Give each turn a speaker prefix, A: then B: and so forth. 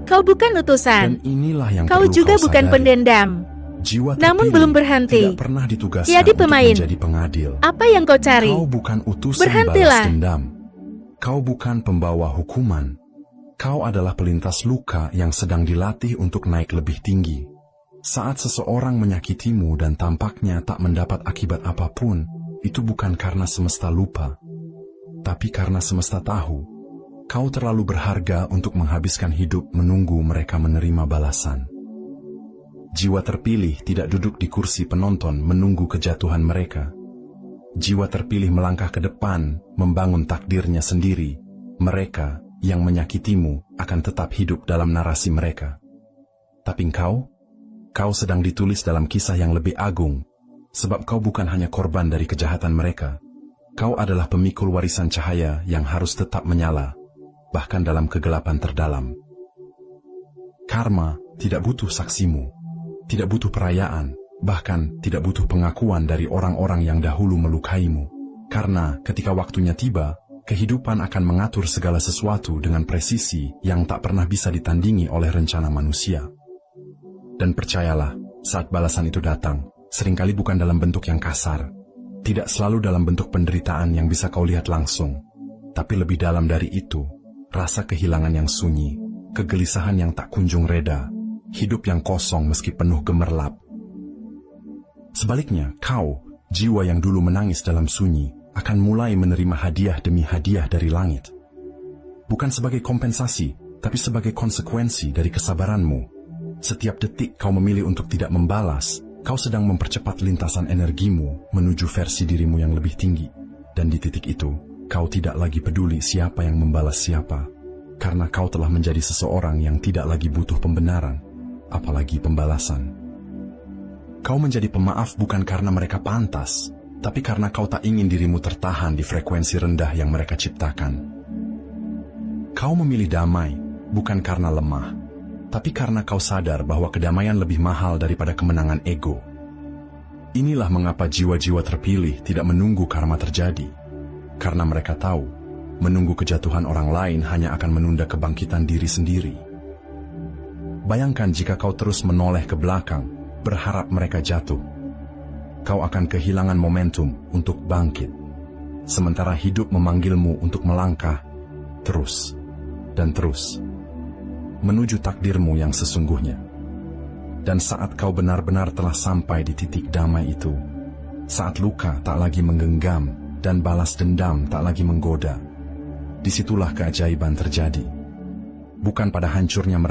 A: Kau bukan utusan.
B: Dan inilah yang
A: Kau
B: perlu
A: juga
B: kau
A: bukan
B: sadari.
A: pendendam.
B: Jiwa
A: Namun
B: terpilih
A: belum berhenti.
B: tidak pernah ditugaskan
A: Jadi
B: untuk
A: pemain.
B: menjadi pengadil.
A: Apa yang kau cari?
B: Kau bukan utusan
A: Berhentilah.
B: balas dendam. Kau bukan pembawa hukuman. Kau adalah pelintas luka yang sedang dilatih untuk naik lebih tinggi. Saat seseorang menyakitimu dan tampaknya tak mendapat akibat apapun, itu bukan karena semesta lupa, tapi karena semesta tahu. Kau terlalu berharga untuk menghabiskan hidup menunggu mereka menerima balasan. Jiwa terpilih tidak duduk di kursi penonton menunggu kejatuhan mereka. Jiwa terpilih melangkah ke depan, membangun takdirnya sendiri. Mereka yang menyakitimu akan tetap hidup dalam narasi mereka. Tapi kau sedang ditulis dalam kisah yang lebih agung, sebab kau bukan hanya korban dari kejahatan mereka. Kau adalah pemikul warisan cahaya yang harus tetap menyala, bahkan dalam kegelapan terdalam. Karma tidak butuh saksimu, tidak butuh perayaan, bahkan tidak butuh pengakuan dari orang-orang yang dahulu melukaimu. Karena ketika waktunya tiba, kehidupan akan mengatur segala sesuatu dengan presisi yang tak pernah bisa ditandingi oleh rencana manusia. Dan percayalah, saat balasan itu datang, seringkali bukan dalam bentuk yang kasar, tidak selalu dalam bentuk penderitaan yang bisa kau lihat langsung, tapi lebih dalam dari itu, rasa kehilangan yang sunyi, kegelisahan yang tak kunjung reda, hidup yang kosong meski penuh gemerlap. Sebaliknya, kau, jiwa yang dulu menangis dalam sunyi, akan mulai menerima hadiah demi hadiah dari langit. Bukan sebagai kompensasi, tapi sebagai konsekuensi dari kesabaranmu. Setiap detik kau memilih untuk tidak membalas, kau sedang mempercepat lintasan energimu menuju versi dirimu yang lebih tinggi. Dan di titik itu, kau tidak lagi peduli siapa yang membalas siapa, karena kau telah menjadi seseorang yang tidak lagi butuh pembenaran, apalagi pembalasan. Kau menjadi pemaaf bukan karena mereka pantas, tapi karena kau tak ingin dirimu tertahan di frekuensi rendah yang mereka ciptakan. Kau memilih damai, bukan karena lemah, tapi karena kau sadar bahwa kedamaian lebih mahal daripada kemenangan ego. Inilah mengapa jiwa-jiwa terpilih tidak menunggu karma terjadi. Karena mereka tahu, menunggu kejatuhan orang lain hanya akan menunda kebangkitan diri sendiri. Bayangkan jika kau terus menoleh ke belakang, berharap mereka jatuh. Kau akan kehilangan momentum untuk bangkit. Sementara hidup memanggilmu untuk melangkah, terus, dan terus, menuju takdirmu yang sesungguhnya. Dan saat kau benar-benar telah sampai di titik damai itu, saat luka tak lagi menggenggam, dan balas dendam tak lagi menggoda, disitulah keajaiban terjadi. Bukan pada hancurnya mereka,